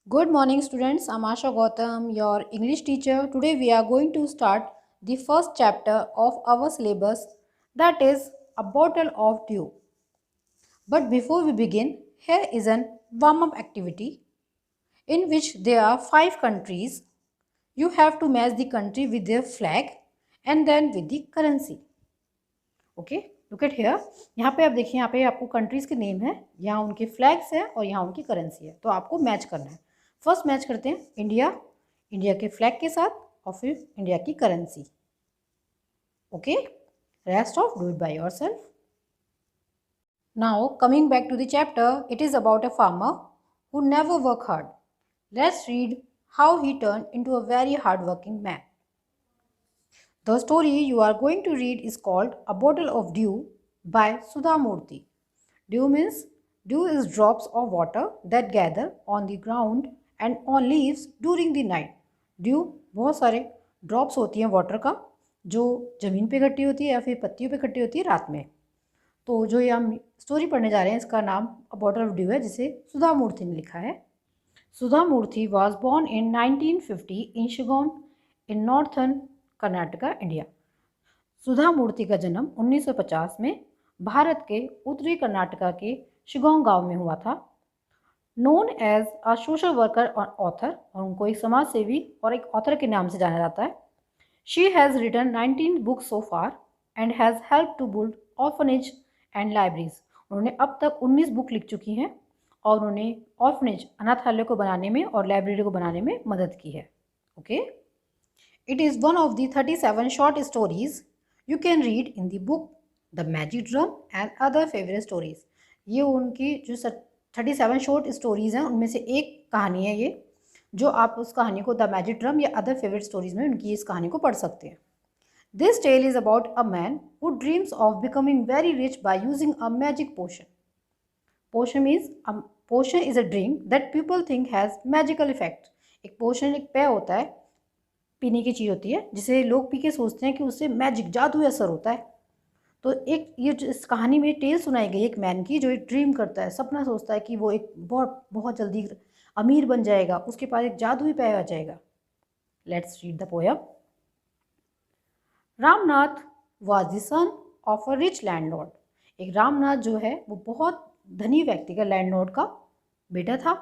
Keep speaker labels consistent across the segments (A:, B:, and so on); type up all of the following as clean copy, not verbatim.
A: Good morning, students. I'm Asha Gautam, your English teacher. Today, we are going to start the first chapter of our syllabus, that is, a bottle of dew. But before we begin, here is an warm up activity in which there are 5 countries. You have to match the country with their flag and then with the currency. Okay look at here. यहाँ पे आप देखिए, यहाँ पे आपको countries के name है, यहाँ उनके फ्लैग्स है और यहाँ उनकी करेंसी है, तो आपको मैच करना है। फर्स्ट मैच करते हैं इंडिया, इंडिया के फ्लैग के साथ और फिर इंडिया की currency. Okay, rest of do it by yourself. Now coming back to the chapter, it is about a farmer who never work hard. Let's read how he turn into a very hard working man. The story you are going to read is called A Bottle of Dew by Sudha Murthy. Dew means dew is drops of water that gather on the ground and on leaves during the night. Dew बहुत सारे drops होती हैं water का जो ज़मीन पे इकट्ठी होती है या फिर पत्तियों पे इकट्ठी होती है रात में। तो जो ये हम स्टोरी पढ़ने जा रहे हैं इसका नाम अ बॉटल ऑफ ड्यू है, जिसे सुधा मूर्ति ने लिखा है। Sudha Murthy was born in 1950 in Shiggaon in northern Karnataka, India. Sudha Murthy का जन्म 1950 में भारत के उत्तरी कर्नाटका के शिगोंग गांव में हुआ था। Known as a social worker और ऑथर, और उनको एक समाज सेवी और एक ऑथर के नाम से जाना जाता है। She has written 19 books so far and has help to build orphanage and libraries. उन्होंने अब तक 19 बुक लिख चुकी हैं और उन्होंने ऑर्फनेज अनाथालय को बनाने में और लाइब्रेरी को बनाने में मदद की है। Okay, it is one of the 37 short stories you can read in the book the magic drum and other favourite stories. ये उनकी जो 37 शॉर्ट स्टोरीज़ हैं उनमें से एक कहानी है ये, जो आप उस कहानी को द मैजिक ड्रम या अदर फेवरेट स्टोरीज में उनकी इस कहानी को पढ़ सकते हैं। This tale is about a man who dreams of becoming very rich by using a magic potion. Potion is a drink that people think has magical effect. एक पोशन एक पेय होता है, पीने की चीज़ होती है जिसे लोग पी के सोचते हैं कि उससे मैजिक जादुई असर होता है। तो एक ये इस कहानी में टेल सुनाई गई एक मैन की जो एक ड्रीम करता है, सपना सोचता है कि वो एक बहुत बहुत जल्दी अमीर बन जाएगा, उसके पास एक जादुई पेय आ जाएगा। Let's read the poem. Ramnath was the son of a rich landlord. एक रामनाथ जो है वो बहुत धनी व्यक्ति का, लैंडलॉर्ड का बेटा था।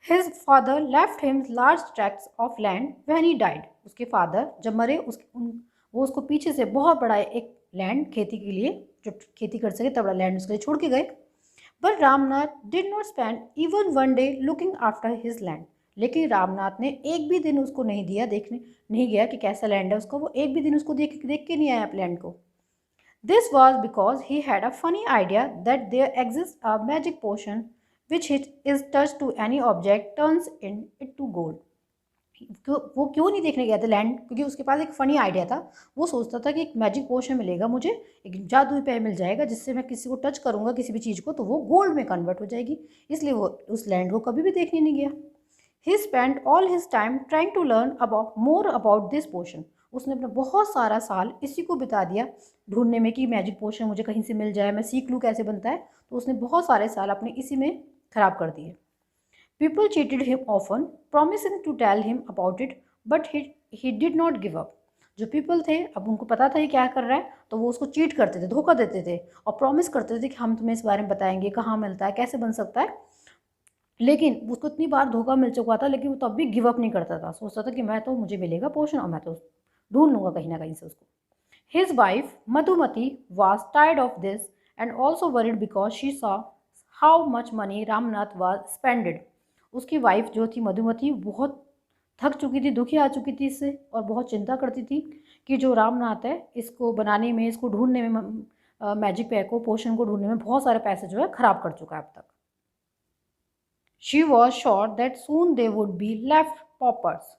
A: His father left him large tracts of land when he died. उसके फादर जब मरे वो उसको पीछे से बहुत बड़ा एक लैंड खेती के लिए, जो खेती कर सके तब बड़ा लैंड उसके लिए छोड़ के गए। But Ramnath did not spend even one day looking after his land. लेकिन रामनाथ ने एक भी दिन उसको नहीं दिया, देखने नहीं गया कि कैसा लैंड है उसका, वो एक भी दिन उसको देख के नहीं आया लैंड को। This was because he had a funny idea that there exist a magic potion which it is touched to any object turns in it to gold। वो क्यों नहीं देखने गया था लैंड? क्योंकि उसके पास एक फ़नी आइडिया था। वो सोचता था कि एक मैजिक पोशन मिलेगा मुझे, एक जादुई पेय मिल जाएगा जिससे मैं किसी को टच करूँगा किसी भी चीज़ को तो वो गोल्ड में कन्वर्ट हो जाएगी। इसलिए वो उस लैंड को कभी भी देखने नहीं गया। He spend all his time trying to learn about more about this potion. उसने अपना बहुत सारा साल इसी को बिता दिया ढूंढने में कि मैजिक पोशन मुझे कहीं से मिल जाए, मैं सीख लूँ कैसे बनता है। तो उसने बहुत सारे साल अपने इसी में खराब कर दिए। People cheated him often promising to tell him about it but he did not give up. जो पीपल थे, अब उनको पता था ये क्या कर रहा है, तो वो उसको चीट करते थे, धोखा देते थे और प्रॉमिस करते थे कि हम तुम्हें इस बारे में बताएंगे, कहाँ मिलता है, कैसे बन सकता है। लेकिन उसको इतनी बार धोखा मिल चुका था लेकिन वो तब भी गिव अप नहीं करता था। सोचता था कि मैं तो, मुझे मिलेगा पोषण और मैं तो ढूंढ लूँगा कहीं ना कहीं से उसको। His wife Madhumati was tired of this and also worried because she saw how much money Ramnath was spended. उसकी वाइफ जो थी मधुमती बहुत थक चुकी थी, दुखी आ चुकी थी इससे, और बहुत चिंता करती थी कि जो रामनाथ है इसको बनाने में, इसको ढूंढने में, मैजिक पेय को, पोशन को ढूंढने में बहुत सारे पैसे जो है खराब कर चुका है अब तक। She was sure that soon they would be left poppers.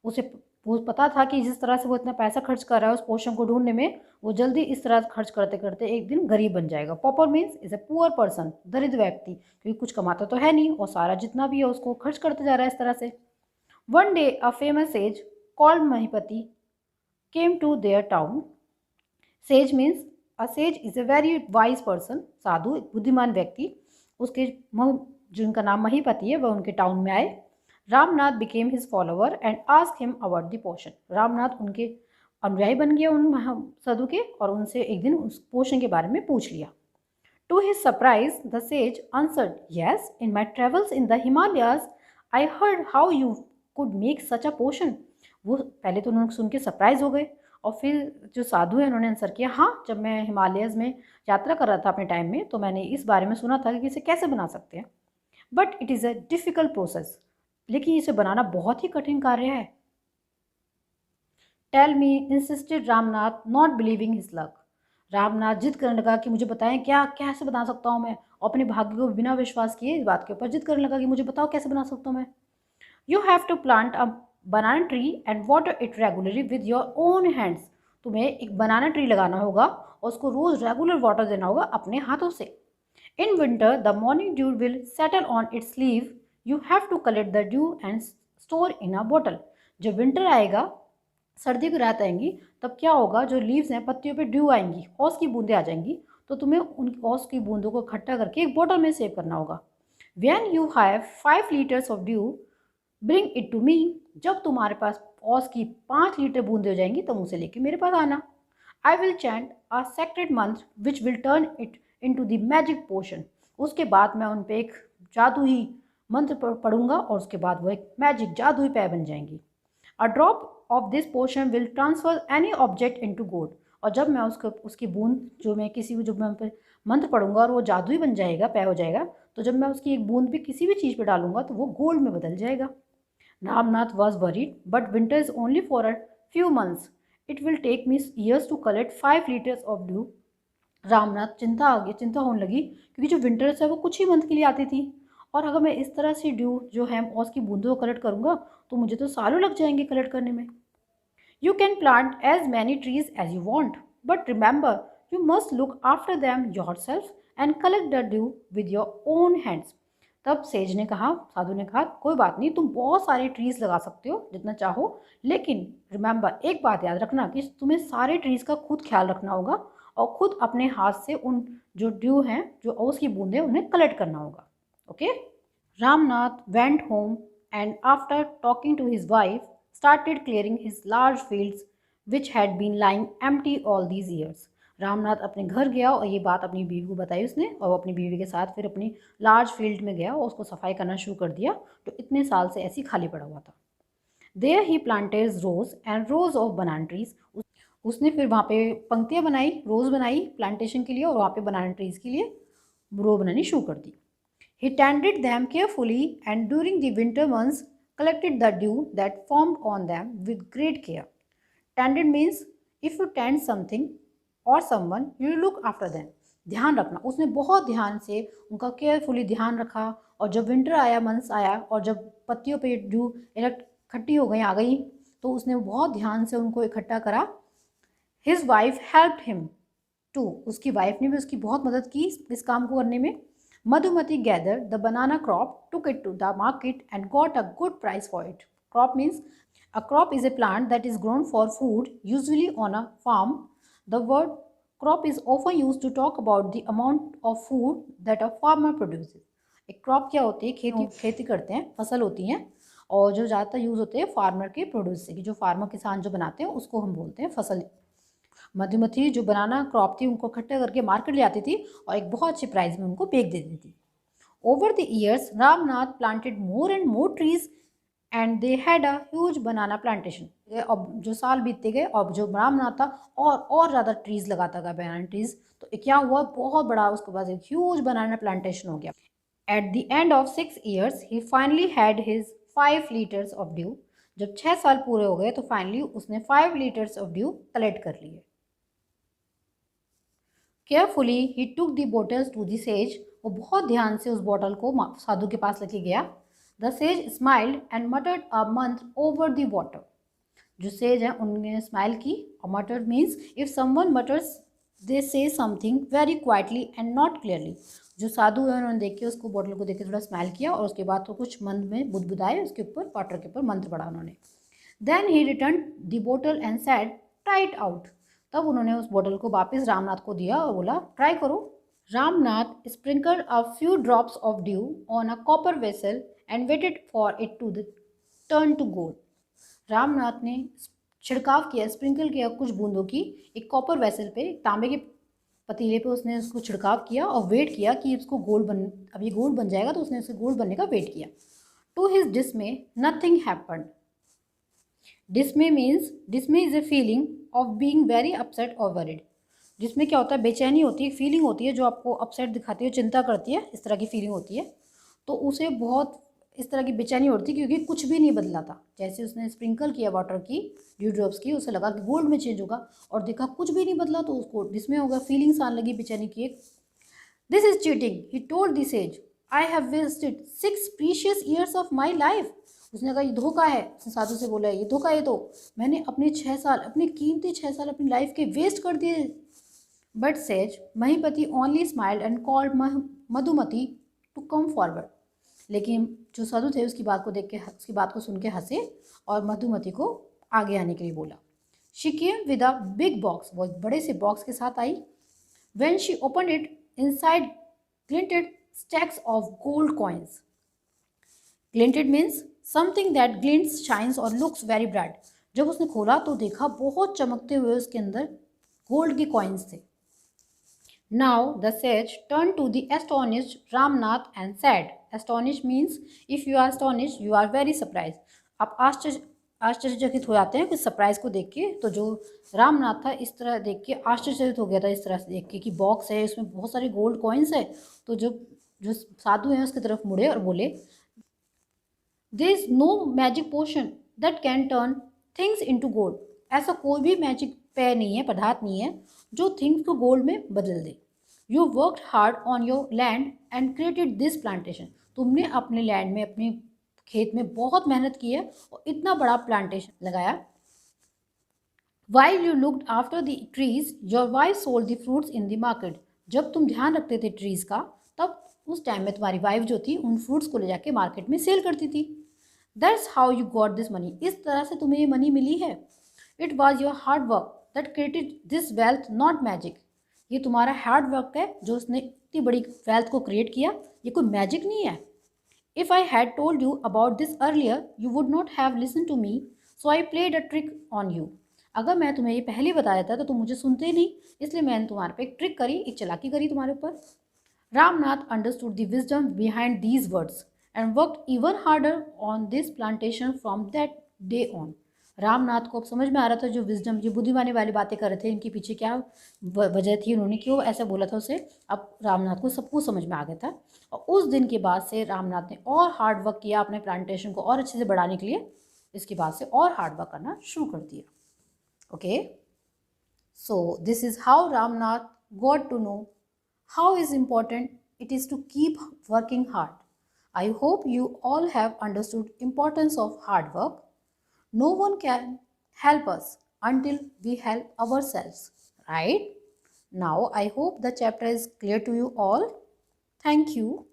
A: उसे वो पता था कि जिस तरह से वो इतना पैसा खर्च कर रहा है उस पोशन को ढूंढने में, वो जल्दी इस तरह खर्च करते करते एक दिन गरीब बन जाएगा। Pauper means is a poor person, दरिद्र व्यक्ति, क्योंकि कुछ कमाता तो है नहीं और सारा जितना भी है उसको खर्च करते जा रहा है इस तरह से। One day a famous sage called Mahipati came to their town. Sage means a sage is a very wise person, साधु, एक बुद्धिमान व्यक्ति। उसके जिनका नाम महीपति है, वह उनके टाउन में आए। Ramnath became his follower and asked him about the potion. Ramnath उनके अनुयायी बन गया उन साधु के, और उनसे एक दिन उस पोशन के बारे में पूछ लिया। To his surprise, the sage answered, "Yes, in my travels in the Himalayas, I heard how you could make such a potion." वो पहले तो उन्होंने सुन के सरप्राइज हो गए, और फिर जो साधु है उन्होंने आंसर किया, हाँ, जब मैं हिमालयस में यात्रा कर रहा था अपने टाइम में, तो मैंने इस बारे में सुना था कि इसे कैसे बना सकते हैं। But it is a difficult process, लेकिन इसे बनाना बहुत ही कठिन कार्य है। Tell me, insisted Ramnath, not believing his luck. Ramnath जिद करने लगा कि मुझे बताएं, क्या कैसे बना सकता हूँ मैं। अपने भाग्य को बिना विश्वास किए इस बात के ऊपर जिद करने लगा कि मुझे बताओ कैसे बना सकता हूँ मैं। You have to plant a banana tree and water it regularly with your own hands. तुम्हें एक बनाना ट्री लगाना होगा और उसको रोज़ रेगुलर वाटर देना होगा अपने हाथों से। In winter the morning dew will settle on its leave. You have to collect the dew and store in a bottle. जब विंटर आएगा, सर्दी की रात आएंगी, तब क्या होगा, जो लीव्स हैं, पत्तियों पे ड्यू आएंगी, ओस की बूंदें आ जाएंगी, तो तुम्हें उन ओस की बूंदों को इकट्ठा करके एक बोतल में सेव करना होगा। When you have 5 litres of dew bring it to me. जब तुम्हारे पास ओस की 5 लीटर बूंदें हो जाएंगी, तब उसे लेके मेरे पास आना। I will chant a secret mantra which will turn it into the magic potion. उसके बाद मैं उन पे एक जादुई मंत्र पढ़ूंगा, और उसके बाद वो एक मैजिक जादुई पेय बन जाएंगी। A drop of this potion will transfer any object into gold. और जब मैं उसकी बूंद, जो मैं उन पर मंत्र पढ़ूंगा और वो जादुई बन जाएगा, पेय हो जाएगा, तो जब मैं उसकी एक बूंद भी किसी भी चीज़ पे डालूंगा तो वो गोल्ड में बदल जाएगा। Ramnath was worried, but winter is only for a few months. It will take me years to collect 5 litres of dew. Ramnath चिंता होने लगी, क्योंकि जो विंटर्स है वो कुछ ही मंथ के लिए आती थी, और अगर मैं इस तरह से ड्यू जो है ओस की बूंदों को कलेक्ट करूंगा, तो मुझे तो सालों लग जाएंगे कलेक्ट करने में। You can plant as many trees as you want, but remember, you must look after them yourself and collect the dew with your own hands. तब सेज ने कहा, साधु ने कहा, कोई बात नहीं, तुम बहुत सारे ट्रीज लगा सकते हो जितना चाहो, लेकिन रिमेंबर, एक बात याद रखना कि तुम्हें सारे ट्रीज का खुद ख्याल रखना होगा, और खुद अपने हाथ से उन जो ड्यू हैं, जो ओस की बूंदें, उन्हें कलेक्ट करना होगा। Okay. Ramnath went home and after talking to his wife, started clearing his large fields which had been lying empty all these years. Ramnath अपने घर गया और ये बात अपनी बीवी को बताई उसने, और वो अपनी बीवी के साथ फिर अपनी लार्ज फील्ड में गया और उसको सफाई करना शुरू कर दिया, जो इतने साल से ऐसी खाली पड़ा हुआ था। There he planted rows and rows of banana trees. उसने फिर वहाँ पे पंक्तियाँ बनाई, रोज़ बनाई प्लांटेशन के लिए, और वहाँ पे बनाना ट्रीज़ के लिए रो बनानी शुरू कर दी। He tended them carefully and during the winter months collected the dew that formed on them with great care. Tended means if you tend something or someone, you look after them. ध्यान रखना, उसने बहुत ध्यान से उनका carefully ध्यान रखा, और जब विंटर आया, मंथ्स आया, और जब पत्तियों पे ड्यू इकट्ठी हो गई, आ गई, तो उसने बहुत ध्यान से उनको इकट्ठा करा। His wife helped him too. उसकी वाइफ ने भी उसकी बहुत मदद की इस काम को करने में। Madhumati gathered the banana crop, took it to the market and got a good price for it. Crop means a crop is a plant that is grown for food, usually on a farm. The word crop is often used to talk about the amount of food that a farmer produces. एक crop क्या होती है, खेती करते हैं, फसल होती हैं, और जो ज़्यादातर यूज़ होते हैं फार्मर के प्रोड्यूस से, कि जो फार्मर किसान जो बनाते हैं उसको हम बोलते हैं फसल। मधुमती जो बनाना क्रॉप थी, उनको इकट्ठा करके मार्केट ले आती थी और एक बहुत अच्छे प्राइस में उनको बेच देती थी। Over the years Ramnath planted more and more trees and they had a huge banana plantation. अब जो साल बीतते गए, अब जो रामनाथ था और ज़्यादा ट्रीज लगाता गया, बनाना ट्रीज, तो क्या हुआ, बहुत बड़ा उसके पास एक ह्यूज बनाना प्लांटेशन हो गया। At the end of 6 years he finally had his 5 litres of due. जब 6 साल पूरे हो गए, तो फाइनली उसने 5 लीटर्स ऑफ ड्यू कलेक्ट कर लिए। Carefully he took the bottles to the sage. वो बहुत ध्यान से उस बोतल को साधु के पास लेके गया। The sage smiled and muttered a mantra over the water. जो सेज है उन्होंने स्माइल की, और mutter means if someone mutters they say something very quietly and not clearly. जो साधु है उन्होंने देख के उसको बोतल को देख के थोड़ा स्माइल किया, और उसके बाद तो कुछ मन में बुदबुदाए, उसके ऊपर वाटर के ऊपर मंत्र पढ़ा उन्होंने। देन ही रिटर्न द बोतल and said try it out. तब उन्होंने उस बोतल को वापस रामनाथ को दिया और बोला ट्राई करो। Ramnath sprinkled a few drops of dew on a copper vessel and waited for it to turn to gold. Ramnath ने छिड़काव किया, स्प्रिंकल किया कुछ बूंदों की एक कॉपर वेसल पे, तांबे के पतीले पे उसने उसको छिड़काव किया और वेट किया कि इसको गोल्ड बन, अब ये गोल्ड बन जाएगा, तो उसने उसके गोल्ड बनने का वेट किया. To his dismay nothing happened. Dismay is a feeling of being very upset और वरीड. जिसमें क्या होता है, बेचैनी होती है, फीलिंग होती है जो आपको अपसेट दिखाती है, चिंता करती है, इस तरह की फीलिंग होती है. तो उसे बहुत इस तरह की बेचैनी होती है क्योंकि कुछ भी नहीं बदला था. जैसे उसने स्प्रिंकल किया वाटर की, ड्यू ड्रॉप्स की, उसे लगा कि गोल्ड में चेंज होगा और देखा कुछ भी नहीं बदला, तो उसको डिसमे होगा, फीलिंग्स आने लगी बेचैनी की. This is cheating, he told the sage. I have wasted 6 precious years of my life. उसने कहा ये धोखा है, उसने साधु से बोला ये धोखा है, तो मैंने अपने 6 साल, अपने कीमती 6 साल अपनी लाइफ के वेस्ट कर दिए. But sage Mahipati only smiled and called Madhumati to come forward. लेकिन जो साधु थे उसकी बात को देख के, उसकी बात को सुन के हंसे और मधुमती को आगे आने के लिए बोला. She came with a big box. वो एक बड़े से बॉक्स के साथ आई. When she opened it, inside glinted stacks of gold coins. Glinted means something that glints, shines और looks very bright. जब उसने खोला तो देखा बहुत चमकते हुए उसके अंदर गोल्ड के कॉइन्स थे. Now the sage turned to the astonished Ramnath and said, astonished means if you are astonished, you are very surprised. आप आश्चर्यचकित हो जाते हैं कुछ सरप्राइज को देख के. तो जो रामनाथ था इस तरह देख के आश्चर्यचकित हो गया था, इस तरह से देख के कि बॉक्स है, इसमें बहुत सारे गोल्ड कॉइन्स है. तो जो साधु हैं उसकी तरफ मुड़े और बोले, there is no magic potion that can turn things into gold. ऐसा कोई भी मैजिक पेय नहीं है, पदार्थ नहीं है जो थिंग्स को गोल्ड में बदल दे. You worked hard on your land and created this plantation. तुमने अपने लैंड में, अपने खेत में बहुत मेहनत की है और इतना बड़ा प्लांटेशन लगाया. While you looked after the trees your wife sold the fruits in the market. जब तुम ध्यान रखते थे ट्रीज का, तब उस टाइम में तुम्हारी वाइफ जो थी उन फ्रूट्स को ले जाके मार्केट में सेल करती थी. That's how you got this money. इस तरह से तुम्हें ये मनी मिली है. It was your hard work that created this wealth, not magic. ये तुम्हारा हार्ड वर्क है जो उसने इतनी बड़ी वेल्थ को क्रिएट किया, ये कोई मैजिक नहीं है. If I had told you about this earlier, you would not have listened to me, so I played a trick on you. अगर मैं तुम्हें ये पहले बताया था तो तुम मुझे सुनते ही नहीं, इसलिए मैंने तुम्हारे पे एक ट्रिक करी, एक चालाकी करी तुम्हारे ऊपर. Ramnath understood the wisdom behind these words and worked even harder on this plantation from that day on. Ramnath को अब समझ में आ रहा था जो विजडम, जो बुद्धिमानी वाली बातें कर रहे थे, इनके पीछे क्या वजह थी, उन्होंने क्यों ऐसा बोला था उसे. अब रामनाथ को सब कुछ समझ में आ गया था. और उस दिन के बाद से रामनाथ ने और हार्ड वर्क किया अपने प्लांटेशन को और अच्छे से बढ़ाने के लिए. इसके बाद से और हार्ड वर्क करना शुरू कर दिया. Okay, so this is how Ramnath got to know how is important it is to keep working hard. I hope you all have understood importance of hard work. No one can help us until we help ourselves, right? Now I hope the chapter is clear to you all. Thank you.